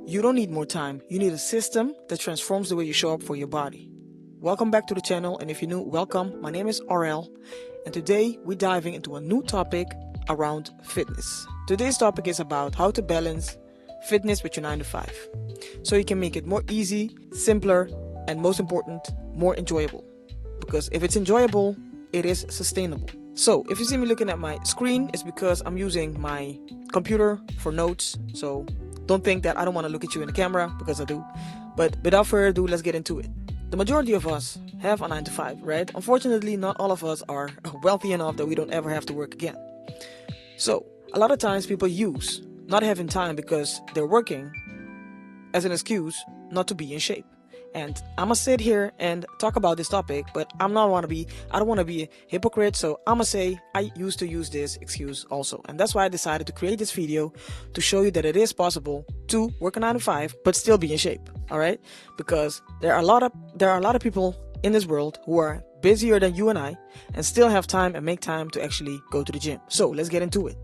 You don't need more time. You need a system that transforms the way you show up for your body. Welcome back to the channel, and if you're new, welcome. My name is RL, and today we're diving into a new topic around fitness. Today's topic is about how to balance fitness with your 9 to 5, so you can make it more easy, simpler, and most important, more enjoyable. Because if it's enjoyable, it is sustainable. So if you see me looking at my screen, it's because I'm using my computer for notes. So don't think that I don't want to look at you in the camera, because I do. But without further ado, let's get into it. The majority of us have a 9 to 5, right? Unfortunately, not all of us are wealthy enough that we don't ever have to work again. So a lot of times people use not having time because they're working as an excuse not to be in shape. And I'm gonna sit here and talk about this topic, but I don't want to be a hypocrite, so I'm gonna say I used to use this excuse also. And that's why I decided to create this video to show you that it is possible to work a 9 to 5 but still be in shape. All right? Because there are a lot of people in this world who are busier than you and I and still have time and make time to actually go to the gym. So let's get into it.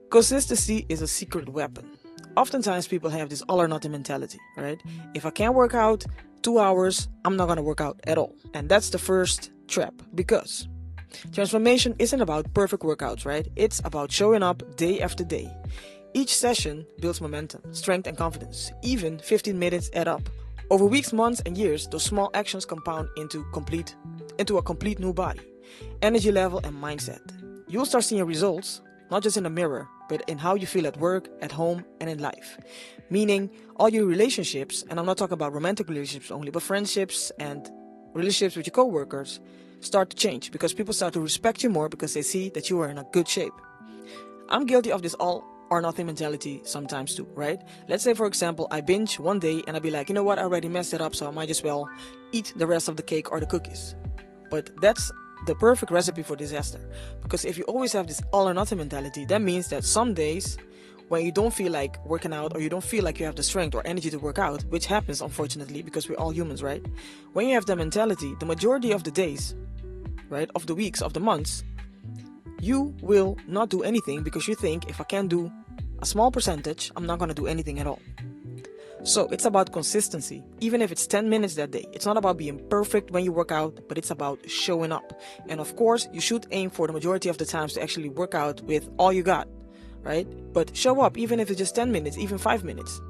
Consistency is a secret weapon. Oftentimes people have this all or nothing mentality, right? If I can't work out 2 hours, I'm not going to work out at all. And that's the first trap, because transformation isn't about perfect workouts, right? It's about showing up day after day. Each session builds momentum, strength, and confidence. Even 15 minutes add up. Over weeks, months, and years, those small actions compound into a complete new body, energy level, and mindset. You'll start seeing results, not just in the mirror, but in how you feel at work, at home, and in life. Meaning, all your relationships, and I'm not talking about romantic relationships only, but friendships and relationships with your coworkers start to change, because people start to respect you more because they see that you are in a good shape. I'm guilty of this all or nothing mentality sometimes too, right? Let's say, for example, I binge one day and I'll be like, you know what, I already messed it up, so I might as well eat the rest of the cake or the cookies. But that's the perfect recipe for disaster. Because if you always have this all or nothing mentality, that means that some days when you don't feel like working out, or you don't feel like you have the strength or energy to work out, which happens unfortunately because we're all humans, right? When you have that mentality, the majority of the days, right, of the weeks, of the months, you will not do anything because you think, if I can't do a small percentage, I'm not going to do anything at all. So it's about consistency, even if it's 10 minutes that day. It's not about being perfect when you work out, but it's about showing up. And of course, you should aim for the majority of the times to actually work out with all you got, right? But show up, even if it's just 10 minutes, even 5 minutes.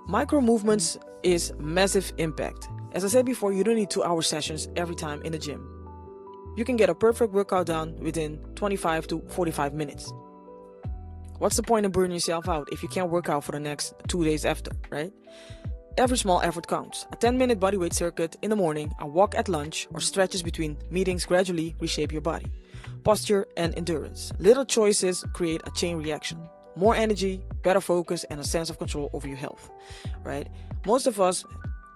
Micro movements is massive impact. As I said before, you don't need 2-hour sessions every time in the gym. You can get a perfect workout done within 25 to 45 minutes. What's the point of burning yourself out if you can't work out for the next 2 days after, right? Every small effort counts. A 10-minute bodyweight circuit in the morning, a walk at lunch, or stretches between meetings gradually reshape your body, posture, and endurance. Little choices create a chain reaction. More energy, better focus, and a sense of control over your health, right? Most of us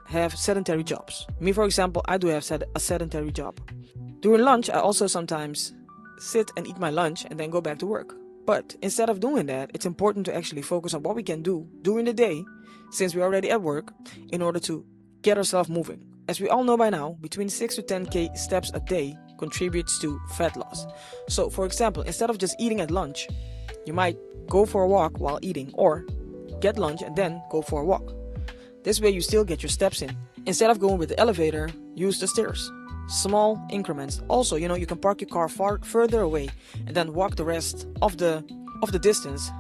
have sedentary jobs. Me, for example, I do have a sedentary job. During lunch, I also sometimes sit and eat my lunch and then go back to work. But instead of doing that, it's important to actually focus on what we can do during the day, since we're already at work, in order to get ourselves moving. As we all know by now, between 6 to 10k steps a day contributes to fat loss. So, for example, instead of just eating at lunch, you might go for a walk while eating, or get lunch and then go for a walk. This way you still get your steps in. Instead of going with the elevator, use the stairs. Small increments. Also, you can park your car further away and then walk the rest of the distance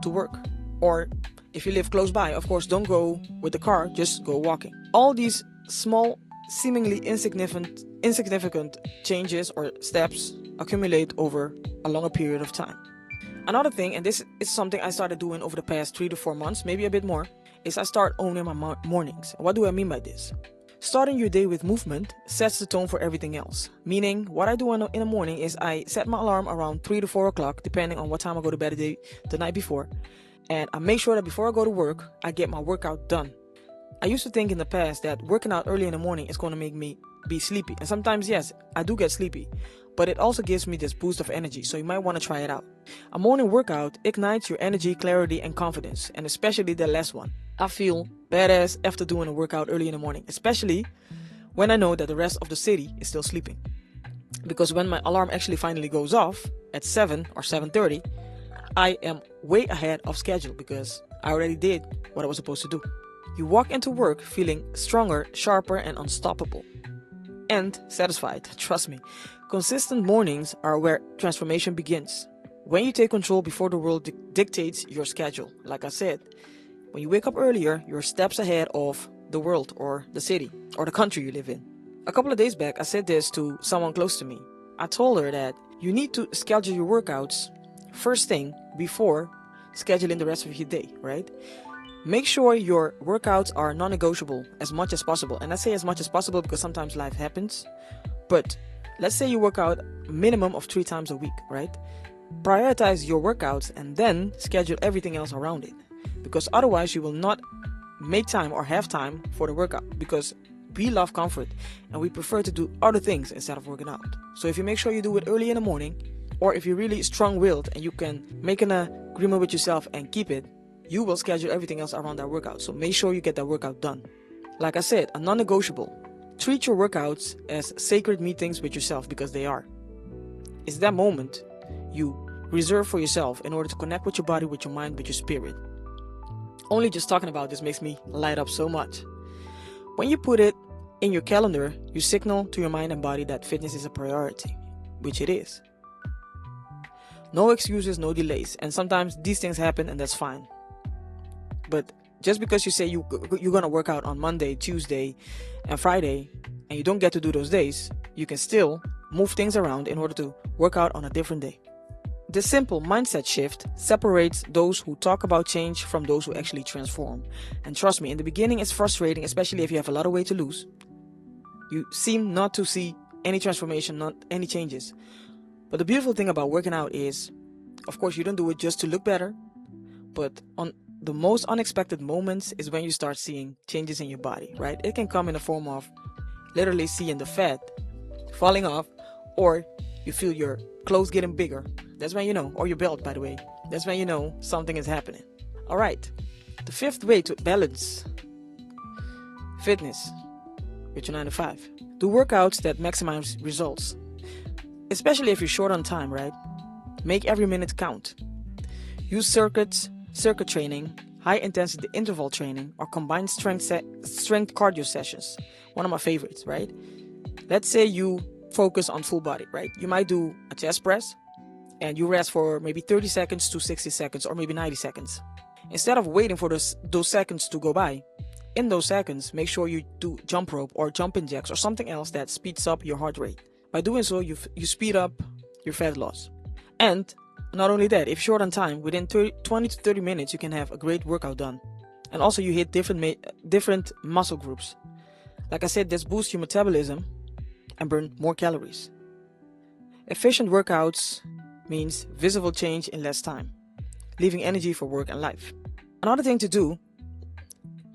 to work. Or if you live close by, of course, don't go with the car, just go walking. All these small, seemingly insignificant changes or steps accumulate over a longer period of time. Another thing, and this is something I started doing over the past 3 to 4 months, maybe a bit more, is I start owning my mornings. What do I mean by this? Starting your day with movement sets the tone for everything else. Meaning, what I do in the morning is I set my alarm around 3 to 4 o'clock, depending on what time I go to bed the night before. And I make sure that before I go to work, I get my workout done. I used to think in the past that working out early in the morning is going to make me be sleepy. And sometimes, yes, I do get sleepy. But it also gives me this boost of energy, so you might want to try it out. A morning workout ignites your energy, clarity, and confidence, and especially the last one. I feel badass after doing a workout early in the morning, especially when I know that the rest of the city is still sleeping. Because when my alarm actually finally goes off at 7 or 7:30, I am way ahead of schedule because I already did what I was supposed to do. You walk into work feeling stronger, sharper, and unstoppable. And satisfied, trust me. Consistent mornings are where transformation begins. When you take control before the world dictates your schedule. Like I said, when you wake up earlier, you're steps ahead of the world or the city or the country you live in. A couple of days back, I said this to someone close to me. I told her that you need to schedule your workouts first thing before scheduling the rest of your day, right? Make sure your workouts are non-negotiable as much as possible. And I say as much as possible because sometimes life happens. But let's say you work out a minimum of 3 times a week, right? Prioritize your workouts and then schedule everything else around it. Because otherwise you will not make time or have time for the workout. Because we love comfort and we prefer to do other things instead of working out. So if you make sure you do it early in the morning, or if you're really strong-willed and you can make an agreement with yourself and keep it, you will schedule everything else around that workout. So make sure you get that workout done. Like I said, a non-negotiable. Treat your workouts as sacred meetings with yourself because they are. It's that moment you reserve for yourself in order to connect with your body, with your mind, with your spirit. Only just talking about this makes me light up so much. When you put it in your calendar, you signal to your mind and body that fitness is a priority, which it is. No excuses, no delays. And sometimes these things happen and that's fine. But just because you say you're going to work out on Monday, Tuesday, and Friday, and you don't get to do those days, you can still move things around in order to work out on a different day. This simple mindset shift separates those who talk about change from those who actually transform. And trust me, in the beginning it's frustrating, especially if you have a lot of weight to lose. You seem not to see any transformation, not any changes. But the beautiful thing about working out is, of course, you don't do it just to look better, but on the most unexpected moments is when you start seeing changes in your body, right? It can come in the form of literally seeing the fat falling off, or you feel your clothes getting bigger. That's when you know, or your belt, by the way. That's when you know something is happening. All right. The 5th way to balance fitness with your 9 to 5. Do workouts that maximize results. Especially if you're short on time, right? Make every minute count. Use circuit training, high intensity interval training, or combined strength cardio sessions. One of my favorites, right? Let's say you focus on full body, right? You might do a chest press and you rest for maybe 30 seconds to 60 seconds or maybe 90 seconds. Instead of waiting for those seconds to go by, in those seconds, make sure you do jump rope or jumping jacks or something else that speeds up your heart rate. By doing so, you speed up your fat loss. And not only that, if short on time, within 20 to 30 minutes, you can have a great workout done. And also you hit different muscle groups. Like I said, this boosts your metabolism and burn more calories. Efficient workouts means visible change in less time, leaving energy for work and life. Another thing to do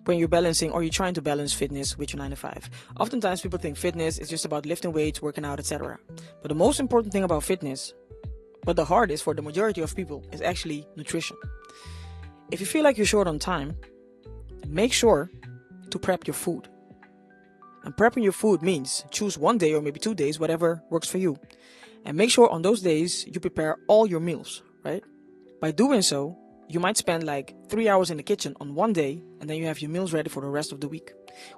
when you're balancing or you're trying to balance fitness with your 9 to 5. Oftentimes people think fitness is just about lifting weights, working out, etc. But the most important thing about fitness, but the hardest for the majority of people, is actually nutrition. If you feel like you're short on time, make sure to prep your food. And prepping your food means choose one day or maybe 2 days, whatever works for you. And make sure on those days you prepare all your meals, right? By doing so, you might spend like 3 hours in the kitchen on one day, and then you have your meals ready for the rest of the week.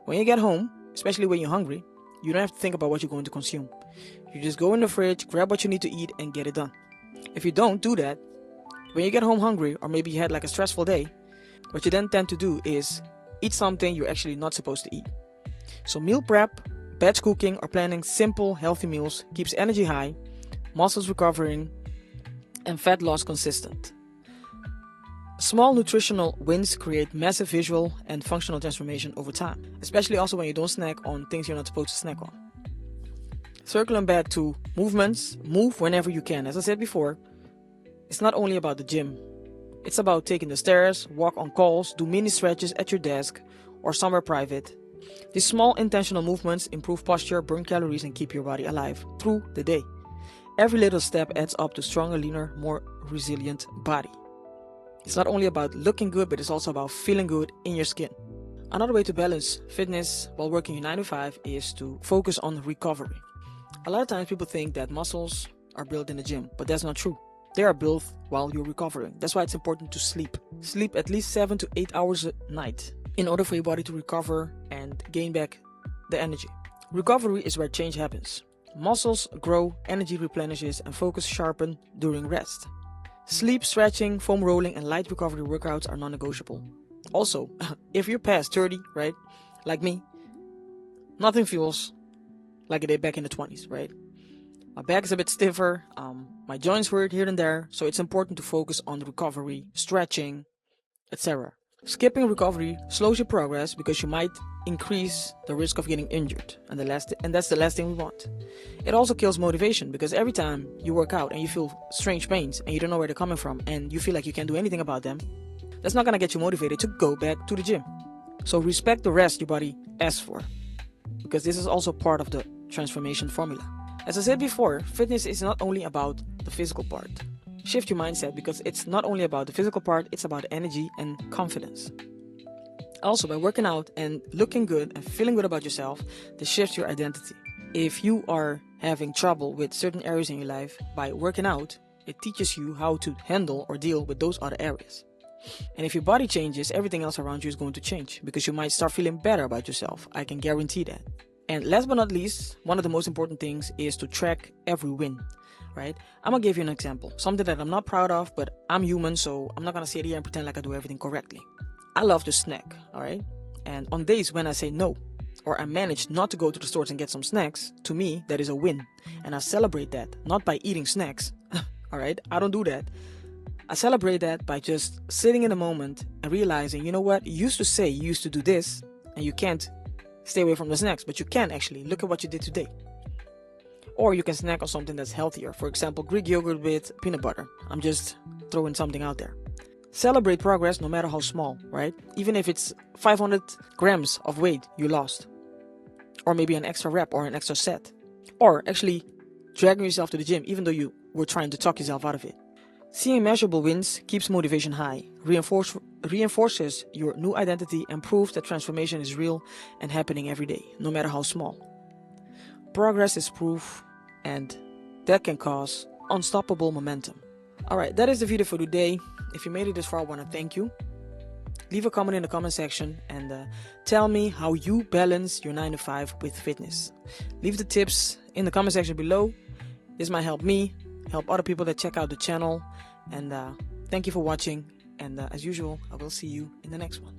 When you get home, especially when you're hungry, you don't have to think about what you're going to consume. You just go in the fridge, grab what you need to eat, and get it done. If you don't do that, when you get home hungry, or maybe you had like a stressful day, what you then tend to do is eat something you're actually not supposed to eat. So meal prep, batch cooking, or planning simple, healthy meals keeps energy high, muscles recovering, and fat loss consistent. Small nutritional wins create massive visual and functional transformation over time, especially also when you don't snack on things you're not supposed to snack on. Circling back to movements, move whenever you can. As I said before, it's not only about the gym. It's about taking the stairs, walk on calls, do mini stretches at your desk or somewhere private. These small intentional movements improve posture, burn calories, and keep your body alive through the day. Every little step adds up to stronger, leaner, more resilient body. It's not only about looking good, but it's also about feeling good in your skin. Another way to balance fitness while working your 9 to 5 is to focus on recovery. A lot of times people think that muscles are built in the gym, but that's not true. They are built while you're recovering. That's why it's important to sleep. Sleep at least 7 to 8 hours a night in order for your body to recover and gain back the energy. Recovery is where change happens. Muscles grow, energy replenishes, and focus sharpen during rest. Sleep, stretching, foam rolling, and light recovery workouts are non-negotiable. Also, if you're past 30, right, like me, nothing feels like it did back in the 20s, right? My back is a bit stiffer, my joints hurt here and there, so it's important to focus on recovery, stretching, etc. Skipping recovery slows your progress because you might increase the risk of getting injured, and that's the last thing we want. It also kills motivation because every time you work out and you feel strange pains and you don't know where they're coming from and you feel like you can't do anything about them, that's not going to get you motivated to go back to the gym. So respect the rest your body asks for, because this is also part of the transformation formula. As I said before, fitness is not only about the physical part. Shift your mindset because it's not only about the physical part, it's about energy and confidence. Also, by working out and looking good and feeling good about yourself, this shifts your identity. If you are having trouble with certain areas in your life, by working out, it teaches you how to handle or deal with those other areas. And if your body changes, everything else around you is going to change because you might start feeling better about yourself. I can guarantee that. And last but not least, one of the most important things is to track every win, right? I'm going to give you an example. Something that I'm not proud of, but I'm human, so I'm not going to sit here and pretend like I do everything correctly. I love to snack, all right? And on days when I say no, or I manage not to go to the stores and get some snacks, to me, that is a win. And I celebrate that, not by eating snacks, all right? I don't do that. I celebrate that by just sitting in a moment and realizing, you know what? You used to say you used to do this, and you can't stay away from the snacks, but you can actually. Look at what you did today. Or you can snack on something that's healthier. For example, Greek yogurt with peanut butter. I'm just throwing something out there. Celebrate progress no matter how small, right? Even if it's 500 grams of weight you lost. Or maybe an extra rep or an extra set. Or actually dragging yourself to the gym even though you were trying to talk yourself out of it. Seeing measurable wins keeps motivation high, reinforces your new identity, and proves that transformation is real and happening every day, no matter how small. Progress is proof, and that can cause unstoppable momentum. Alright, that is the video for today. If you made it this far, I want to thank you. Leave a comment in the comment section and tell me how you balance your 9 to 5 with fitness. Leave the tips in the comment section below. This might help me, help other people that check out the channel. And thank you for watching. And as usual, I will see you in the next one.